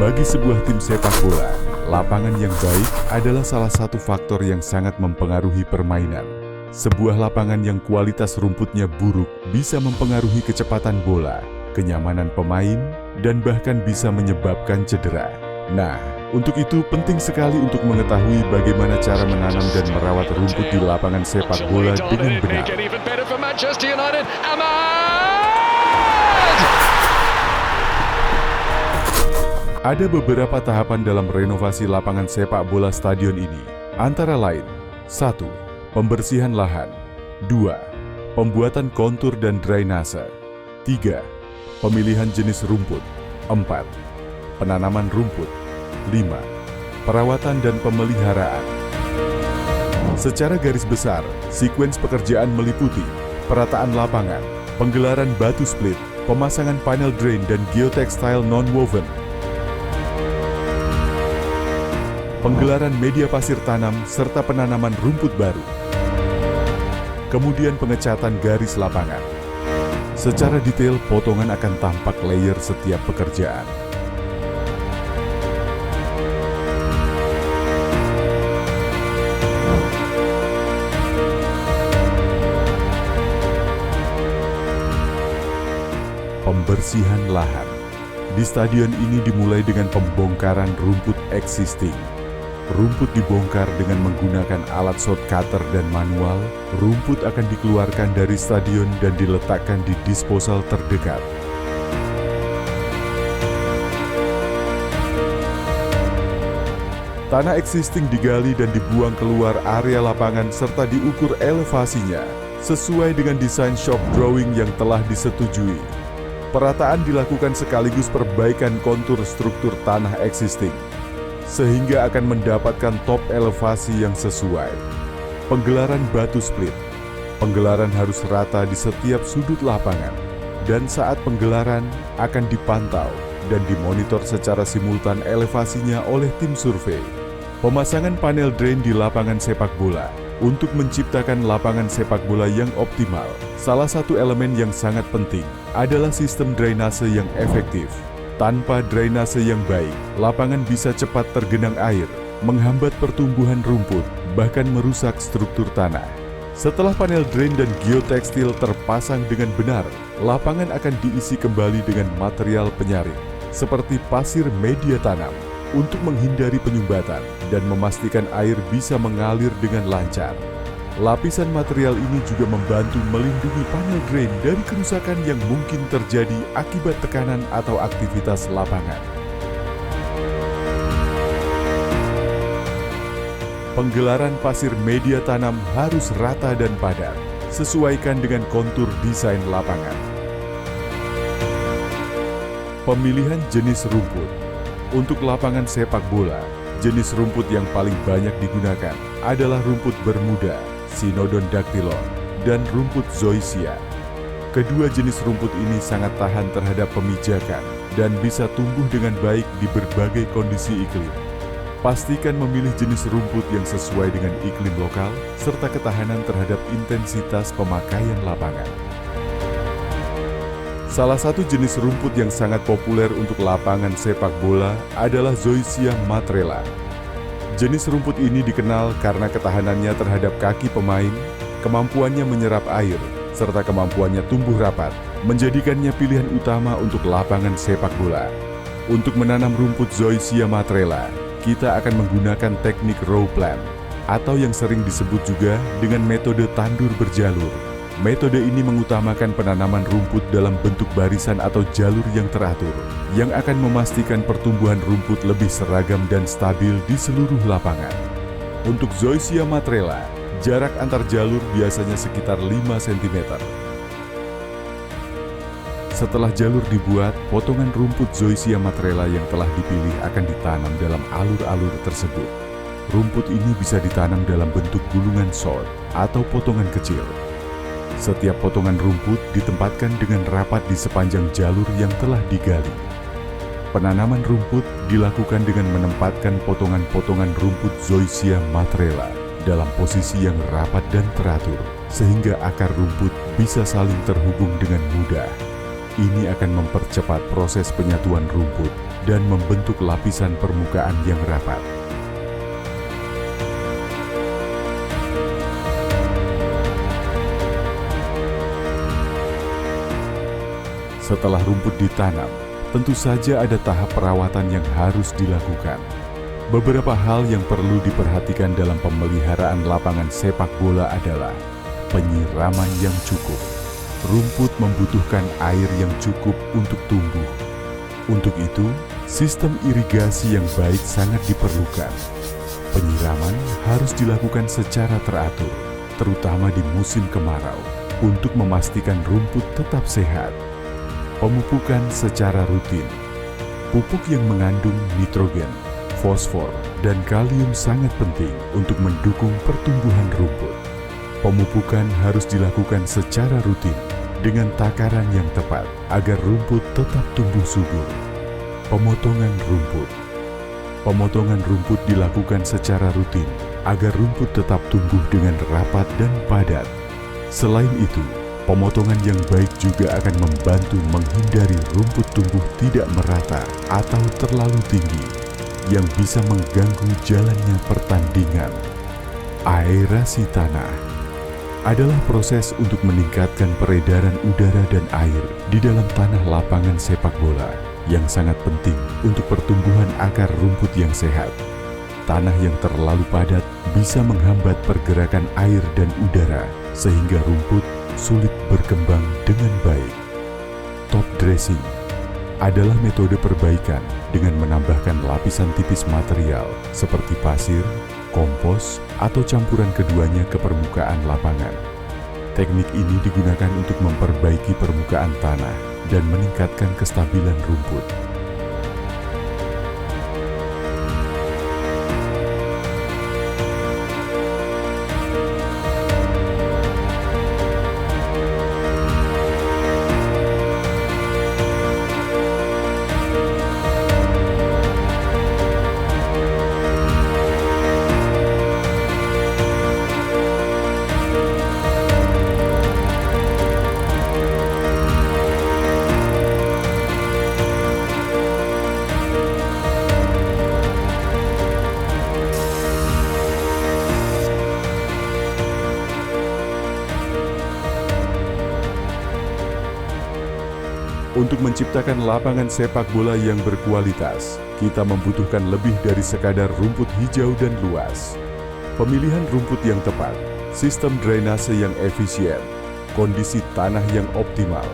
Bagi sebuah tim sepak bola, lapangan yang baik adalah salah satu faktor yang sangat mempengaruhi permainan. Sebuah lapangan yang kualitas rumputnya buruk bisa mempengaruhi kecepatan bola, kenyamanan pemain, dan bahkan bisa menyebabkan cedera. Nah, untuk itu penting sekali untuk mengetahui bagaimana cara menanam dan merawat rumput di lapangan sepak bola dengan benar. Ada beberapa tahapan dalam renovasi lapangan sepak bola stadion ini, antara lain 1. Pembersihan lahan 2. Pembuatan kontur dan drainase 3. Pemilihan jenis rumput 4. Penanaman rumput 5. Perawatan dan pemeliharaan. Secara garis besar, sekuens pekerjaan meliputi perataan lapangan, penggelaran batu split, pemasangan panel drain dan geotextile non-woven, penggelaran media pasir tanam, serta penanaman rumput baru. Kemudian pengecatan garis lapangan. Secara detail, potongan akan tampak layer setiap pekerjaan. Pembersihan lahan. Di stadion ini dimulai dengan pembongkaran rumput existing. Rumput dibongkar dengan menggunakan alat shot cutter dan manual. Rumput akan dikeluarkan dari stadion dan diletakkan di disposal terdekat. Tanah existing digali dan dibuang keluar area lapangan serta diukur elevasinya sesuai dengan desain shop drawing yang telah disetujui. Perataan dilakukan sekaligus perbaikan kontur struktur tanah existing, sehingga akan mendapatkan top elevasi yang sesuai. Penggelaran batu split. Penggelaran harus rata di setiap sudut lapangan, dan saat penggelaran akan dipantau dan dimonitor secara simultan elevasinya oleh tim survei. Pemasangan panel drain di lapangan sepak bola. Untuk menciptakan lapangan sepak bola yang optimal, salah satu elemen yang sangat penting adalah sistem drainase yang efektif. Tanpa drainase yang baik, lapangan bisa cepat tergenang air, menghambat pertumbuhan rumput, bahkan merusak struktur tanah. Setelah panel drain dan geotextile terpasang dengan benar, lapangan akan diisi kembali dengan material penyaring, seperti pasir media tanam, untuk menghindari penyumbatan dan memastikan air bisa mengalir dengan lancar. Lapisan material ini juga membantu melindungi panel drain dari kerusakan yang mungkin terjadi akibat tekanan atau aktivitas lapangan. Penggelaran pasir media tanam harus rata dan padat, sesuaikan dengan kontur desain lapangan. Pemilihan jenis rumput. Untuk lapangan sepak bola, jenis rumput yang paling banyak digunakan adalah rumput Bermuda, Cynodon-dactylon, dan rumput zoysia. Kedua jenis rumput ini sangat tahan terhadap pemijakan dan bisa tumbuh dengan baik di berbagai kondisi iklim. Pastikan memilih jenis rumput yang sesuai dengan iklim lokal serta ketahanan terhadap intensitas pemakaian lapangan. Salah satu jenis rumput yang sangat populer untuk lapangan sepak bola adalah Zoysia matrela. Jenis rumput ini dikenal karena ketahanannya terhadap kaki pemain, kemampuannya menyerap air, serta kemampuannya tumbuh rapat, menjadikannya pilihan utama untuk lapangan sepak bola. Untuk menanam rumput Zoysia matrela, kita akan menggunakan teknik row plant, atau yang sering disebut juga dengan metode tandur berjalur. Metode ini mengutamakan penanaman rumput dalam bentuk barisan atau jalur yang teratur, yang akan memastikan pertumbuhan rumput lebih seragam dan stabil di seluruh lapangan. Untuk Zoysia matrela, jarak antar jalur biasanya sekitar 5 cm. Setelah jalur dibuat, potongan rumput Zoysia matrela yang telah dipilih akan ditanam dalam alur-alur tersebut. Rumput ini bisa ditanam dalam bentuk gulungan sod atau potongan kecil. Setiap potongan rumput ditempatkan dengan rapat di sepanjang jalur yang telah digali. Penanaman rumput dilakukan dengan menempatkan potongan-potongan rumput Zoysia matrela dalam posisi yang rapat dan teratur, sehingga akar rumput bisa saling terhubung dengan mudah. Ini akan mempercepat proses penyatuan rumput dan membentuk lapisan permukaan yang rapat. Setelah rumput ditanam, tentu saja ada tahap perawatan yang harus dilakukan. Beberapa hal yang perlu diperhatikan dalam pemeliharaan lapangan sepak bola adalah penyiraman yang cukup. Rumput membutuhkan air yang cukup untuk tumbuh. Untuk itu, sistem irigasi yang baik sangat diperlukan. Penyiraman harus dilakukan secara teratur, terutama di musim kemarau, untuk memastikan rumput tetap sehat. Pemupukan secara rutin. Pupuk yang mengandung nitrogen, fosfor, dan kalium sangat penting untuk mendukung pertumbuhan rumput. Pemupukan harus dilakukan secara rutin dengan takaran yang tepat agar rumput tetap tumbuh subur. Pemotongan rumput. Pemotongan rumput dilakukan secara rutin agar rumput tetap tumbuh dengan rapat dan padat. Selain itu, pemotongan yang baik juga akan membantu menghindari rumput tumbuh tidak merata atau terlalu tinggi yang bisa mengganggu jalannya pertandingan. Aerasi tanah adalah proses untuk meningkatkan peredaran udara dan air di dalam tanah lapangan sepak bola yang sangat penting untuk pertumbuhan akar rumput yang sehat. Tanah yang terlalu padat bisa menghambat pergerakan air dan udara sehingga rumput sulit berkembang dengan baik. Top dressing adalah metode perbaikan dengan menambahkan lapisan tipis material seperti pasir, kompos, atau campuran keduanya ke permukaan lapangan. Teknik ini digunakan untuk memperbaiki permukaan tanah dan meningkatkan kestabilan rumput. Untuk menciptakan lapangan sepak bola yang berkualitas, kita membutuhkan lebih dari sekadar rumput hijau dan luas. Pemilihan rumput yang tepat, sistem drainase yang efisien, kondisi tanah yang optimal,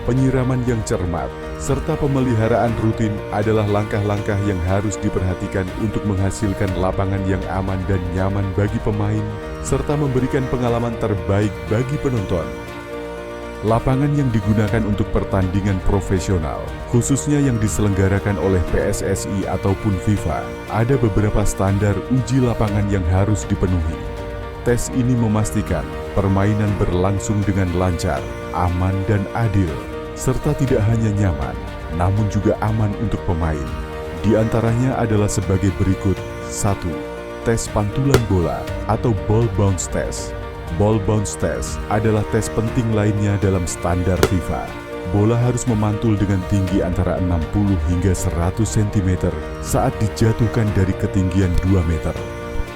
penyiraman yang cermat, serta pemeliharaan rutin adalah langkah-langkah yang harus diperhatikan untuk menghasilkan lapangan yang aman dan nyaman bagi pemain, serta memberikan pengalaman terbaik bagi penonton. Lapangan yang digunakan untuk pertandingan profesional, khususnya yang diselenggarakan oleh PSSI ataupun FIFA, ada beberapa standar uji lapangan yang harus dipenuhi. Tes ini memastikan permainan berlangsung dengan lancar, aman dan adil, serta tidak hanya nyaman, namun juga aman untuk pemain. Di antaranya adalah sebagai berikut. 1. Tes pantulan bola atau ball bounce test. Ball bounce test adalah tes penting lainnya dalam standar FIFA. Bola harus memantul dengan tinggi antara 60 hingga 100 cm saat dijatuhkan dari ketinggian 2 meter.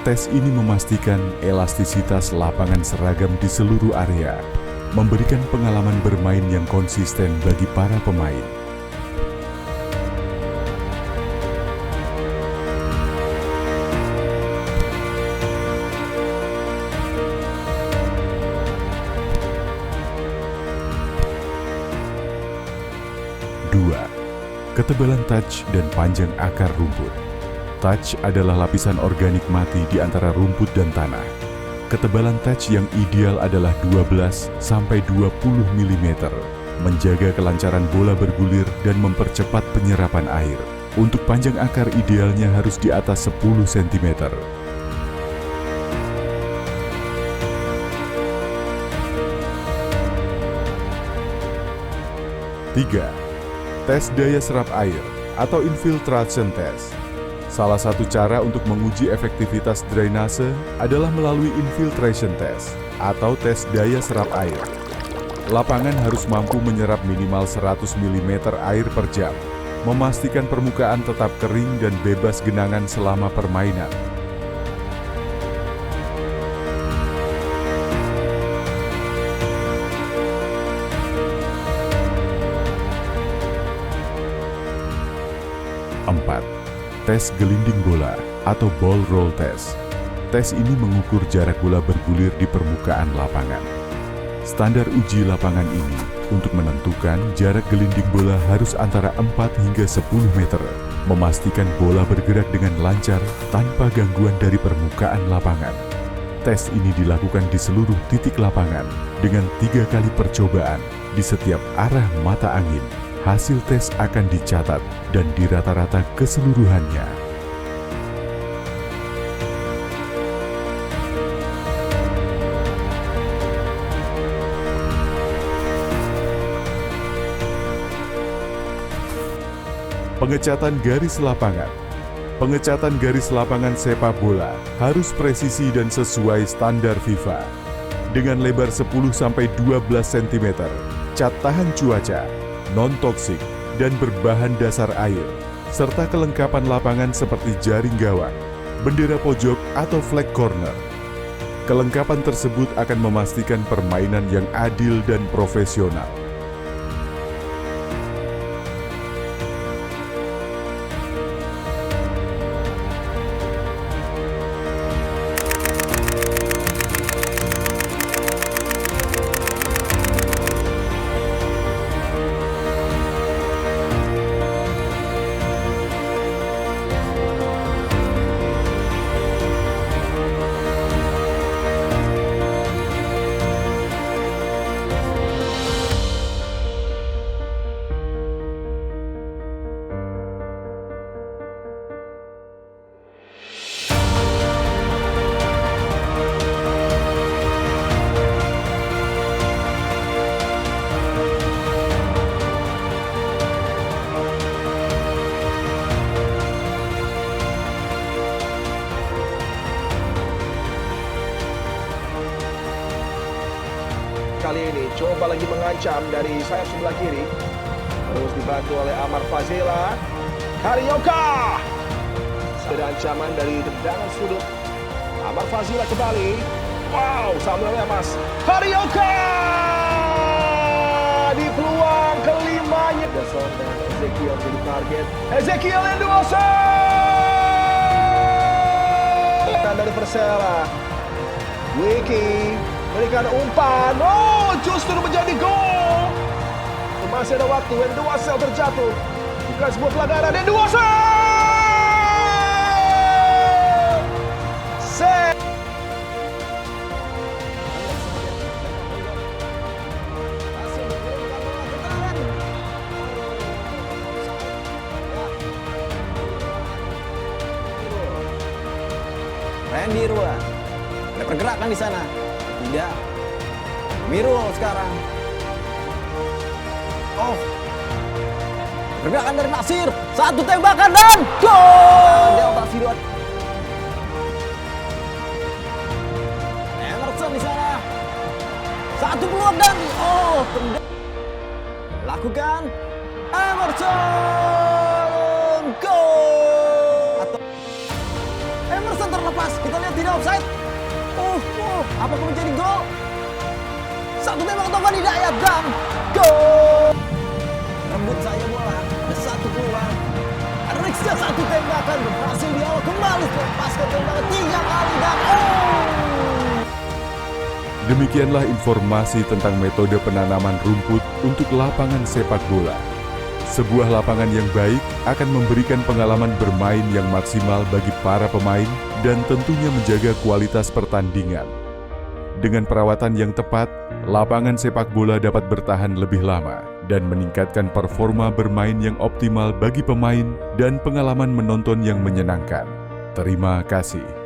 Tes ini memastikan elastisitas lapangan seragam di seluruh area, memberikan pengalaman bermain yang konsisten bagi para pemain. Ketebalan touch dan panjang akar rumput. Touch adalah lapisan organik mati di antara rumput dan tanah. Ketebalan touch yang ideal adalah 12-20 mm, menjaga kelancaran bola bergulir dan mempercepat penyerapan air. Untuk panjang akar idealnya harus di atas 10 cm. 3. Tes daya serap air atau infiltration test. Salah satu cara untuk menguji efektivitas drainase adalah melalui infiltration test atau tes daya serap air. Lapangan harus mampu menyerap minimal 100 mm air per jam. memastikan permukaan tetap kering dan bebas genangan selama permainan. Empat, tes gelinding bola atau ball roll test. Tes ini mengukur jarak bola bergulir di permukaan lapangan. Standar uji lapangan ini untuk menentukan jarak gelinding bola harus antara 4 hingga 10 meter, memastikan bola bergerak dengan lancar tanpa gangguan dari permukaan lapangan. Tes ini dilakukan di seluruh titik lapangan dengan 3 kali percobaan di setiap arah mata angin. Hasil tes akan dicatat dan dirata-rata keseluruhannya. Pengecatan garis lapangan. Pengecatan garis lapangan sepak bola harus presisi dan sesuai standar FIFA. Dengan lebar 10-12 cm, cat tahan cuaca, non-toksik, dan berbahan dasar air, serta kelengkapan lapangan seperti jaring gawang, bendera pojok, atau flag corner. Kelengkapan tersebut akan memastikan permainan yang adil dan profesional. Kali ini coba lagi mengancam dari sayap sebelah kiri, terus dibantu oleh Amar Fazila. Karyoka ada ancaman dari tendangan sudut. Amar Fazila kembali. Wow, Samuel Mas Karyoka di peluang kelimanya. Dason dan Ezekiel jadi target. Ezekiel yang dua dari Persela. Wiki berikan umpan, justru menjadi gol. Masih ada waktu, Enduasel terjatuh. Bukan sebuah pelanggaran, Enduasel! Set! Randy Rua, ada pergerakan di sana. Tidak. Mirul sekarang. Oh. Pergerakan dari Nasir. Satu tembakan dan gol. Delta Sidoat. Emerson di sana. Satu peluang dan lakukan Emerson. Gol. Emerson terlepas. Kita lihat tidak offside. Apakah menjadi gol? Satu tembak Tovan Hidayat dan gol. Rebut saja bola. Ada satu peluang. Rixia satu tembakan berhasil di awal kembali melepaskan tembakan 3 kali dan Demikianlah informasi tentang metode penanaman rumput untuk lapangan sepak bola. Sebuah lapangan yang baik akan memberikan pengalaman bermain yang maksimal bagi para pemain dan tentunya menjaga kualitas pertandingan. Dengan perawatan yang tepat, lapangan sepak bola dapat bertahan lebih lama dan meningkatkan performa bermain yang optimal bagi pemain dan pengalaman menonton yang menyenangkan. Terima kasih.